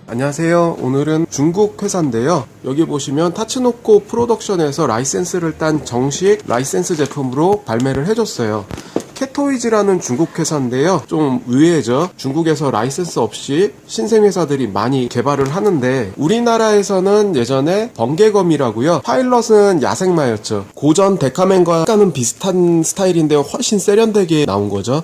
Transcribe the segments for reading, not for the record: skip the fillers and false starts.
안녕하세요. 오늘은 중국 회사인데요. 여기 보시면 타츠노코 프로덕션에서 라이센스를 딴 정식 라이센스 제품으로 발매를 해줬어요. 캣토이즈라는 중국 회사인데요. 좀 의외죠. 중국에서 라이센스 없이 신생 회사들이 많이 개발을 하는데, 우리나라에서는 예전에 번개검이라고요. 파일럿은 야생마였죠. 고전 데카맨과 약간은 비슷한 스타일인데요. 훨씬 세련되게 나온 거죠.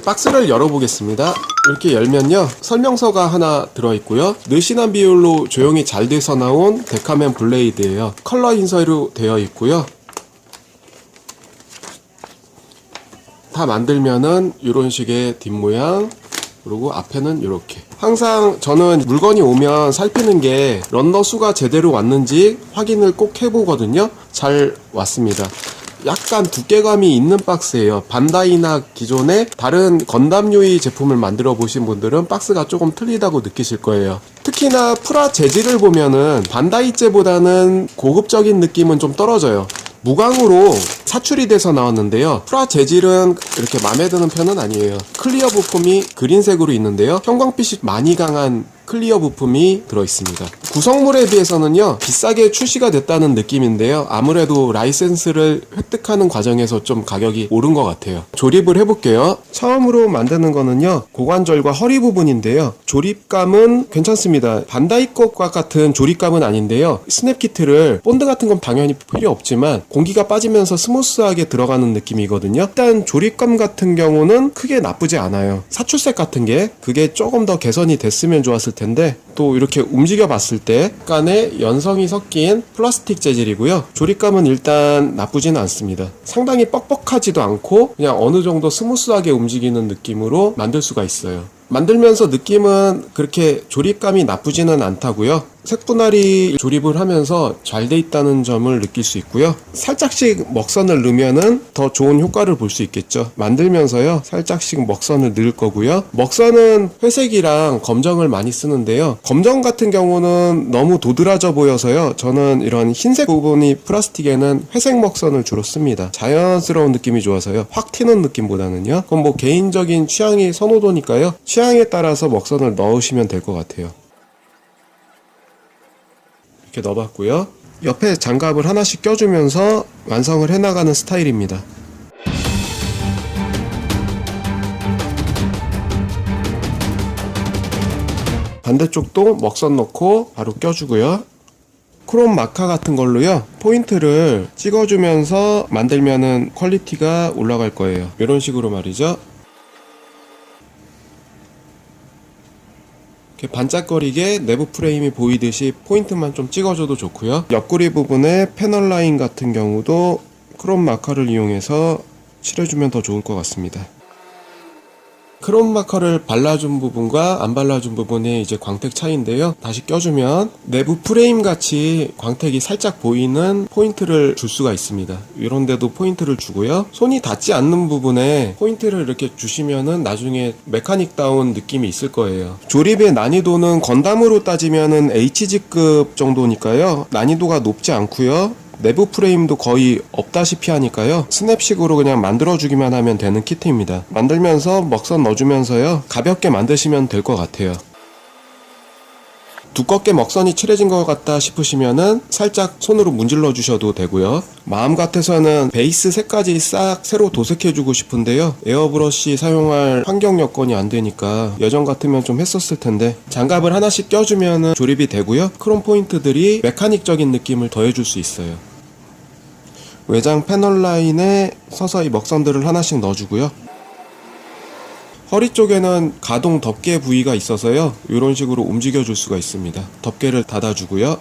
박스를 열어보겠습니다. 이렇게 열면요, 설명서가 하나 들어있고요. 느슨한 비율로 조용히 잘 돼서 나온 데카맨 블레이드예요. 컬러 인쇄로 되어 있고요. 다 만들면은 이런 식의 뒷모양, 그리고 앞에는 이렇게. 항상 저는 물건이 오면 살피는 게 런너 수가 제대로 왔는지 확인을 꼭 해보거든요. 잘 왔습니다. 약간 두께감이 있는 박스예요. 반다이나 기존의 다른 건담 유의 제품을 만들어 보신 분들은 박스가 조금 틀리다고 느끼실 거예요. 특히나 프라 재질을 보면은 반다이제보다는 고급적인 느낌은 좀 떨어져요. 무광으로 사출이 돼서 나왔는데요. 프라 재질은 이렇게 마음에 드는 편은 아니에요. 클리어 부품이 그린색으로 있는데요. 형광빛이 많이 강한 클리어 부품이 들어있습니다. 구성물에 비해서는요, 비싸게 출시가 됐다는 느낌인데요. 아무래도 라이센스를 획득하는 과정에서 좀 가격이 오른 것 같아요. 조립을 해볼게요. 처음으로 만드는 거는요, 고관절과 허리 부분인데요. 조립감은 괜찮습니다. 반다이 것과 같은 조립감은 아닌데요. 스냅 키트를, 본드 같은 건 당연히 필요 없지만 공기가 빠지면서 스무스하게 들어가는 느낌이거든요. 일단 조립감 같은 경우는 크게 나쁘지 않아요. 사출색 같은 게 그게 조금 더 개선이 됐으면 좋았을 텐데, 또 이렇게 움직여 봤을 때 약간의 연성이 섞인 플라스틱 재질이고요. 조립감은 일단 나쁘지는 않습니다. 상당히 뻑뻑하지도 않고 그냥 어느 정도 스무스하게 움직이는 느낌으로 만들 수가 있어요. 만들면서 느낌은 그렇게 조립감이 나쁘지는 않다고요. 색분할이 조립을 하면서 잘 돼 있다는 점을 느낄 수 있고요. 살짝씩 먹선을 넣으면은 더 좋은 효과를 볼 수 있겠죠. 만들면서요, 살짝씩 먹선을 넣을 거고요. 먹선은 회색이랑 검정을 많이 쓰는데요. 검정 같은 경우는 너무 도드라져 보여서요, 저는 이런 흰색 부분이 플라스틱에는 회색 먹선을 주로 씁니다. 자연스러운 느낌이 좋아서요. 확 튀는 느낌보다는요. 그건 뭐 개인적인 취향이 선호도니까요. 취향에 따라서 먹선을 넣으시면 될 것 같아요. 이렇게 넣어봤고요. 옆에 장갑을 하나씩 껴주면서 완성을 해나가는 스타일입니다. 반대쪽도 먹선 넣고 바로 껴주고요. 크롬 마카 같은 걸로요, 포인트를 찍어주면서 만들면은 퀄리티가 올라갈 거예요. 이런 식으로 말이죠. 이렇게 반짝거리게 내부 프레임이 보이듯이 포인트만 좀 찍어줘도 좋고요. 옆구리 부분에 패널 라인 같은 경우도 크롬 마커를 이용해서 칠해주면 더 좋을 것 같습니다. 크롬 마커를 발라준 부분과 안 발라준 부분이 이제 광택 차이인데요. 다시 껴주면 내부 프레임 같이 광택이 살짝 보이는 포인트를 줄 수가 있습니다. 이런 데도 포인트를 주고요. 손이 닿지 않는 부분에 포인트를 이렇게 주시면은 나중에 메카닉다운 느낌이 있을 거예요. 조립의 난이도는 건담으로 따지면은 HG급 정도니까요. 난이도가 높지 않고요. 내부 프레임도 거의 없다시피 하니까요. 스냅식으로 그냥 만들어주기만 하면 되는 키트입니다. 만들면서 먹선 넣어주면서요, 가볍게 만드시면 될 것 같아요. 두껍게 먹선이 칠해진 것 같다 싶으시면은 살짝 손으로 문질러 주셔도 되고요. 마음 같아서는 베이스 색까지 싹 새로 도색해주고 싶은데요. 에어브러쉬 사용할 환경 여건이 안 되니까 예전 같으면 좀 했었을 텐데, 장갑을 하나씩 껴주면은 조립이 되고요. 크롬 포인트들이 메카닉적인 느낌을 더해줄 수 있어요. 외장 패널 라인에 서서히 먹선들을 하나씩 넣어주고요. 허리 쪽에는 가동 덮개 부위가 있어서요, 이런 식으로 움직여 줄 수가 있습니다. 덮개를 닫아주고요.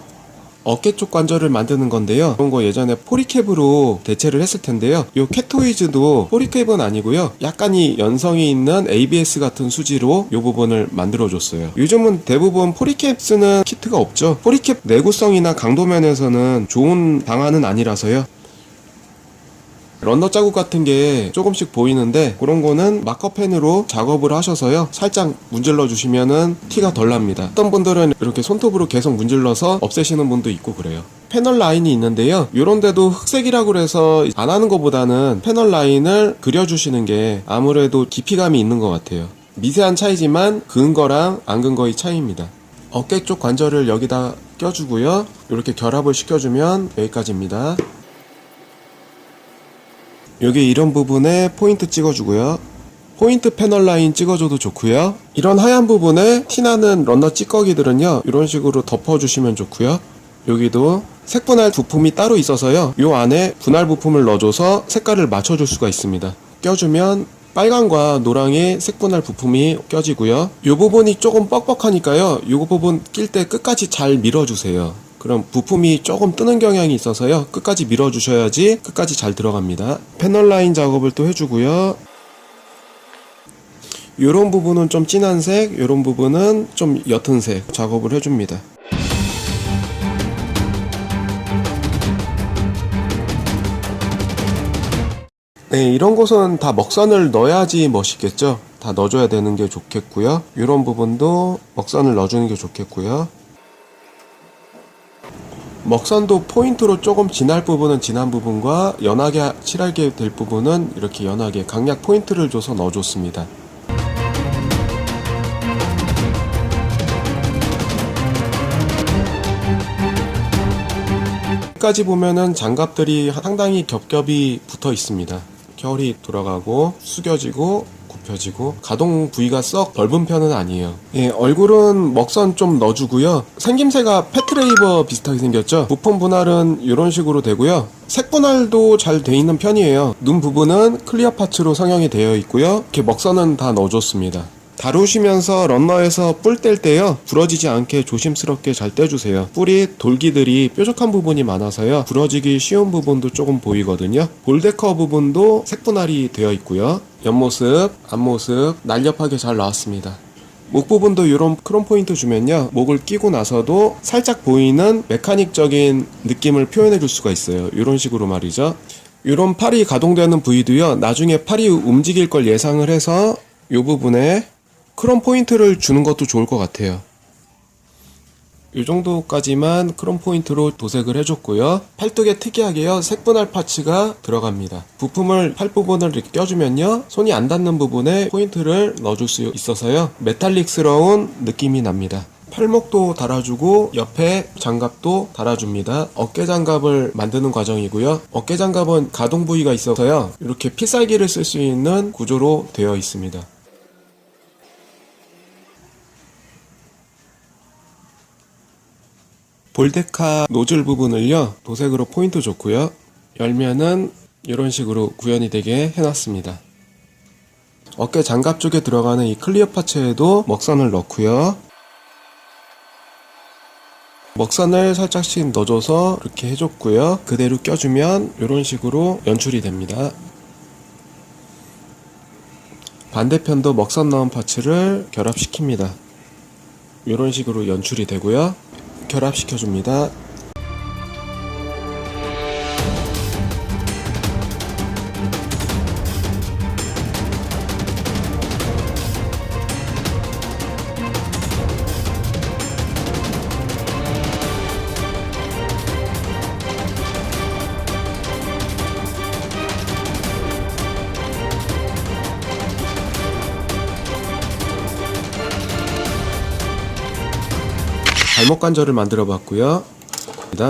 어깨 쪽 관절을 만드는 건데요. 이런 거 예전에 포리캡으로 대체를 했을 텐데요. 이 캣토이즈도 포리캡은 아니고요, 약간이 연성이 있는 ABS 같은 수지로 이 부분을 만들어 줬어요. 요즘은 대부분 포리캡 쓰는 키트가 없죠. 포리캡 내구성이나 강도 면에서는 좋은 방안은 아니라서요. 런너 자국 같은 게 조금씩 보이는데, 그런 거는 마커펜으로 작업을 하셔서요, 살짝 문질러 주시면은 티가 덜 납니다. 어떤 분들은 이렇게 손톱으로 계속 문질러서 없애시는 분도 있고 그래요. 패널 라인이 있는데요. 요런데도 흑색이라고 해서 안 하는 것보다는 패널 라인을 그려주시는 게 아무래도 깊이감이 있는 것 같아요. 미세한 차이지만 그은 거랑 안 그은 거의 차이입니다. 어깨 쪽 관절을 여기다 껴주고요. 이렇게 결합을 시켜주면 여기까지입니다. 여기 이런 부분에 포인트 찍어주고요. 포인트 패널 라인 찍어줘도 좋고요. 이런 하얀 부분에 티나는 런너 찌꺼기들은요, 이런 식으로 덮어주시면 좋고요. 여기도 색분할 부품이 따로 있어서요, 요 안에 분할 부품을 넣어줘서 색깔을 맞춰줄 수가 있습니다. 껴주면 빨강과 노랑의 색분할 부품이 껴지고요. 이 부분이 조금 뻑뻑하니까요, 이 부분 낄 때 끝까지 잘 밀어주세요. 그럼 부품이 조금 뜨는 경향이 있어서요, 끝까지 밀어주셔야지 끝까지 잘 들어갑니다. 패널 라인 작업을 또 해주고요. 이런 부분은 좀 진한 색, 이런 부분은 좀 옅은 색 작업을 해줍니다. 네, 이런 곳은 다 먹선을 넣어야지 멋있겠죠. 다 넣어줘야 되는 게 좋겠고요. 이런 부분도 먹선을 넣어주는 게 좋겠고요. 먹선도 포인트로 조금 진할 부분은 진한 부분과 연하게 칠하게 될 부분은 이렇게 연하게 강약 포인트를 줘서 넣어줬습니다. 여기까지 보면은 장갑들이 상당히 겹겹이 붙어 있습니다. 결이 돌아가고 숙여지고 굽혀지고 가동 부위가 썩 넓은 편은 아니에요. 예, 얼굴은 먹선 좀 넣어주고요. 생김새가 패트레이버 비슷하게 생겼죠. 부품 분할은 이런 식으로 되고요. 색 분할도 잘 돼 있는 편이에요. 눈 부분은 클리어 파츠로 성형이 되어 있고요. 이렇게 먹선은 다 넣어줬습니다. 다루시면서 런너에서 뿔 뗄 때요, 부러지지 않게 조심스럽게 잘 떼주세요. 뿔이 돌기들이 뾰족한 부분이 많아서요, 부러지기 쉬운 부분도 조금 보이거든요. 볼데커 부분도 색분할이 되어 있고요. 옆모습, 앞모습 날렵하게 잘 나왔습니다. 목 부분도 이런 크롬 포인트 주면요, 목을 끼고 나서도 살짝 보이는 메카닉적인 느낌을 표현해 줄 수가 있어요. 이런 식으로 말이죠. 이런 팔이 가동되는 부위도요, 나중에 팔이 움직일 걸 예상을 해서 이 부분에 크롬 포인트를 주는 것도 좋을 것 같아요. 이 정도까지만 크롬 포인트로 도색을 해줬고요. 팔뚝에 특이하게요, 색분할 파츠가 들어갑니다. 부품을 팔 부분을 이렇게 껴주면요, 손이 안 닿는 부분에 포인트를 넣어줄 수 있어서요, 메탈릭스러운 느낌이 납니다. 팔목도 달아주고 옆에 장갑도 달아줍니다. 어깨 장갑을 만드는 과정이고요. 어깨 장갑은 가동 부위가 있어서요, 이렇게 필살기를 쓸 수 있는 구조로 되어 있습니다. 볼데카 노즐 부분을요, 도색으로 포인트 줬고요. 열면은 이런 식으로 구현이 되게 해놨습니다. 어깨 장갑 쪽에 들어가는 이 클리어 파츠에도 먹선을 넣고요. 먹선을 살짝씩 넣어줘서 이렇게 해줬고요. 그대로 껴주면 이런 식으로 연출이 됩니다. 반대편도 먹선 넣은 파츠를 결합시킵니다. 이런 식으로 연출이 되고요. 결합시켜줍니다. 발목 관절을 만들어 봤고요.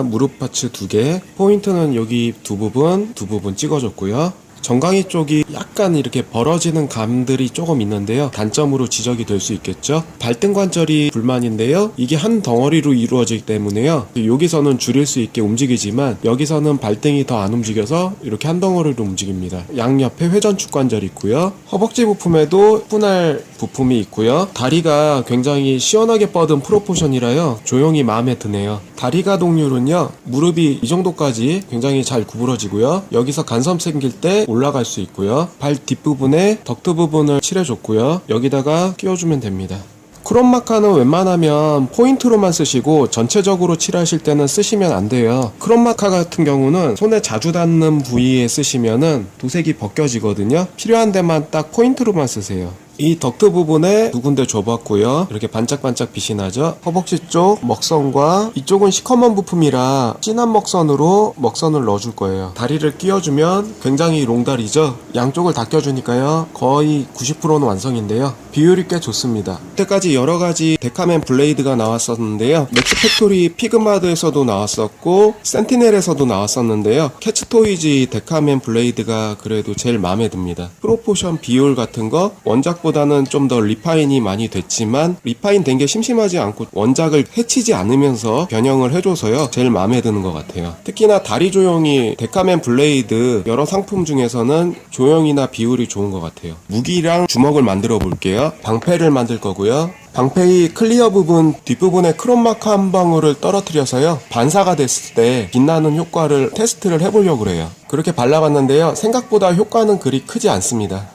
무릎 파츠 2개, 포인트는 여기 두 부분 찍어줬고요. 정강이 쪽이 약간 이렇게 벌어지는 감들이 조금 있는데요, 단점으로 지적이 될 수 있겠죠. 발등 관절이 불만인데요, 이게 한 덩어리로 이루어지기 때문에요, 여기서는 줄일 수 있게 움직이지만 여기서는 발등이 더 안 움직여서 이렇게 한 덩어리로 움직입니다. 양옆에 회전축 관절이 있고요. 허벅지 부품에도 분할 부품이 있고요. 다리가 굉장히 시원하게 뻗은 프로포션이라요, 조용히 마음에 드네요. 다리 가동률은요, 무릎이 이 정도까지 굉장히 잘 구부러지고요. 여기서 간섬 생길 때 올라갈 수 있고요. 발 뒷부분에 덕트 부분을 칠해줬고요. 여기다가 끼워주면 됩니다. 크롬마카는 웬만하면 포인트로만 쓰시고 전체적으로 칠하실 때는 쓰시면 안 돼요. 크롬마카 같은 경우는 손에 자주 닿는 부위에 쓰시면은 도색이 벗겨지거든요. 필요한 데만 딱 포인트로만 쓰세요. 이 덕트 부분에 두 군데 줘봤고요. 이렇게 반짝반짝 빛이 나죠. 허벅지 쪽 먹선과 이쪽은 시커먼 부품이라 진한 먹선으로 먹선을 넣어줄 거예요. 다리를 끼워주면 굉장히 롱다리죠. 양쪽을 다 껴주니까요. 거의 90%는 완성인데요. 비율이 꽤 좋습니다. 이때까지 여러가지 데카맨 블레이드가 나왔었는데요. 맥스 팩토리 피그마드에서도 나왔었고 센티넬에서도 나왔었는데요. 캐치토이즈 데카맨 블레이드가 그래도 제일 마음에 듭니다. 프로포션 비율 같은 거 원작보다는 좀 더 리파인이 많이 됐지만 리파인 된 게 심심하지 않고 원작을 해치지 않으면서 변형을 해줘서요. 제일 마음에 드는 것 같아요. 특히나 다리 조형이 데카맨 블레이드 여러 상품 중에서는 조형이나 비율이 좋은 것 같아요. 무기랑 주먹을 만들어 볼게요. 방패를 만들 거고요. 방패의 클리어 부분 뒷부분에 크롬마크 한 방울을 떨어뜨려서요. 반사가 됐을 때 빛나는 효과를 테스트를 해보려고 해요. 그렇게 발라봤는데요. 생각보다 효과는 그리 크지 않습니다.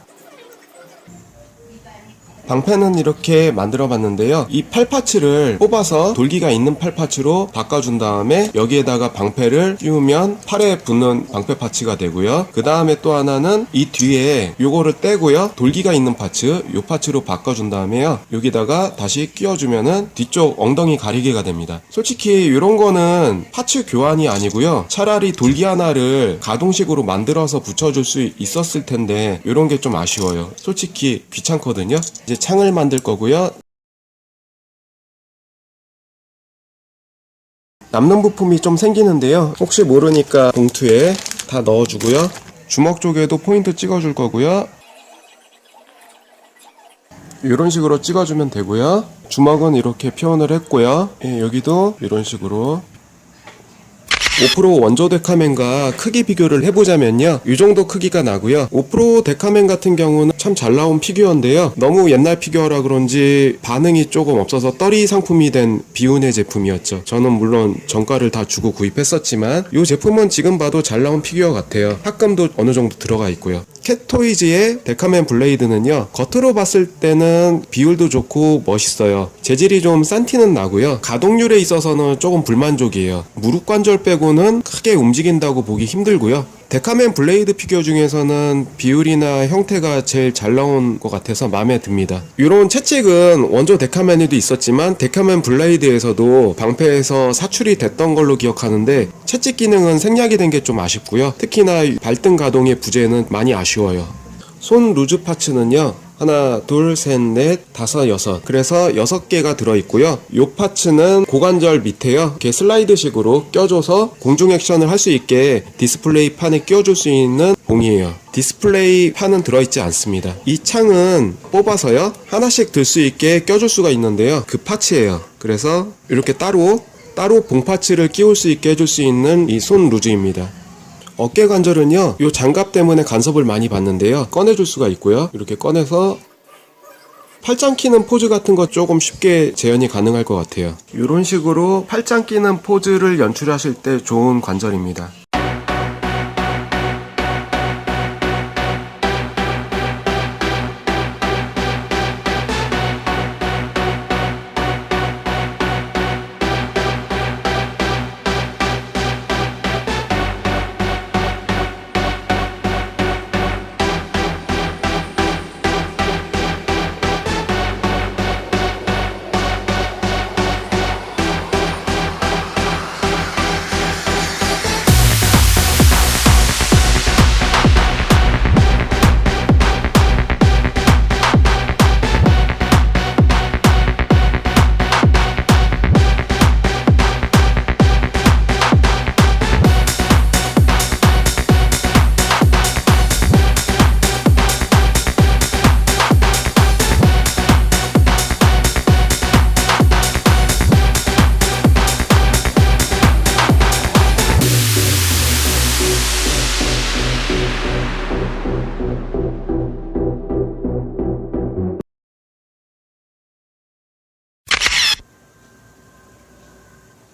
방패는 이렇게 만들어 봤는데요. 이 팔파츠를 뽑아서 돌기가 있는 팔파츠로 바꿔준 다음에 여기에다가 방패를 끼우면 팔에 붙는 방패 파츠가 되고요. 그 다음에 또 하나는 이 뒤에 요거를 떼고요. 돌기가 있는 파츠, 요 파츠로 바꿔준 다음에요. 여기다가 다시 끼워주면은 뒤쪽 엉덩이 가리개가 됩니다. 솔직히 이런 거는 파츠 교환이 아니고요. 차라리 돌기 하나를 가동식으로 만들어서 붙여줄 수 있었을 텐데 이런 게 좀 아쉬워요. 솔직히 귀찮거든요. 이제 창을 만들 거고요. 남는 부품이 좀 생기는데요. 혹시 모르니까 봉투에 다 넣어주고요. 주먹 쪽에도 포인트 찍어줄 거고요. 이런 식으로 찍어주면 되고요. 주먹은 이렇게 표현을 했고요. 여기도 이런 식으로 5프로 원조 데카맨과 크기 비교를 해보자면요. 이 정도 크기가 나고요. 5프로 데카맨 같은 경우는 참 잘 나온 피규어인데요. 너무 옛날 피규어라 그런지 반응이 조금 없어서 떨이 상품이 된 비운의 제품이었죠. 저는 물론 정가를 다 주고 구입했었지만 이 제품은 지금 봐도 잘 나온 피규어 같아요. 합금도 어느 정도 들어가 있고요. 캣토이즈의 데카맨 블레이드는요. 겉으로 봤을 때는 비율도 좋고 멋있어요. 재질이 좀 싼 티는 나고요. 가동률에 있어서는 조금 불만족이에요. 무릎 관절 빼고는 크게 움직인다고 보기 힘들고요. 데카맨 블레이드 피규어 중에서는 비율이나 형태가 제일 잘 나온 것 같아서 마음에 듭니다. 이런 채찍은 원조 데카맨에도 있었지만 데카맨 블레이드에서도 방패에서 사출이 됐던 걸로 기억하는데 채찍 기능은 생략이 된 게 좀 아쉽고요. 특히나 발등 가동의 부재는 많이 아쉬워요. 손 루즈 파츠는요. 하나, 둘, 셋, 넷, 다섯, 여섯. 그래서 6개가 들어있고요. 요 파츠는 고관절 밑에요. 이렇게 슬라이드식으로 껴줘서 공중 액션을 할 수 있게 디스플레이 판에 끼워줄 수 있는 봉이에요. 디스플레이 판은 들어있지 않습니다. 이 창은 뽑아서요. 하나씩 들 수 있게 껴줄 수가 있는데요. 그 파츠예요. 그래서 이렇게 따로 봉파츠를 끼울 수 있게 해줄 수 있는 이 손 루즈입니다. 어깨 관절은요, 요 장갑 때문에 간섭을 많이 받는데요. 꺼내줄 수가 있고요. 이렇게 꺼내서 팔짱 끼는 포즈 같은 거 조금 쉽게 재현이 가능할 것 같아요. 이런 식으로 팔짱 끼는 포즈를 연출하실 때 좋은 관절입니다.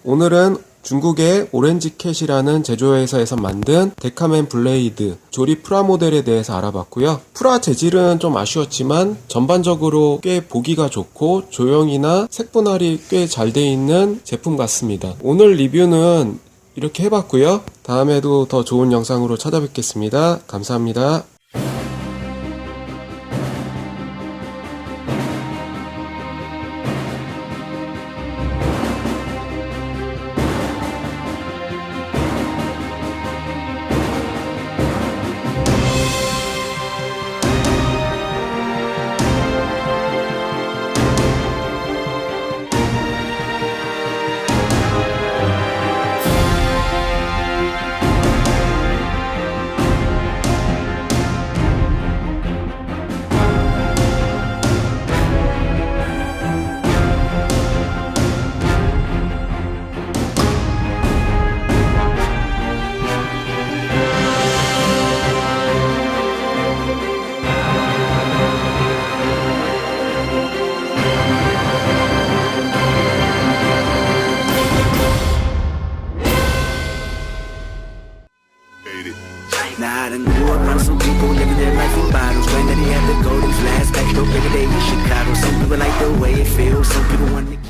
오늘은 중국의 오렌지캣이라는 제조회사에서 만든 데카맨 블레이드 조립 프라모델에 대해서 알아봤고요. 프라 재질은 좀 아쉬웠지만 전반적으로 꽤 보기가 좋고 조형이나 색분할이 꽤 잘 돼 있는 제품 같습니다. 오늘 리뷰는 이렇게 해봤고요. 다음에도 더 좋은 영상으로 찾아뵙겠습니다. 감사합니다. Now I done grew up around some people living their life in bottles. Granddaddy had the golden flask, back door every day in Chicago. Some people like the way it feels, some people want to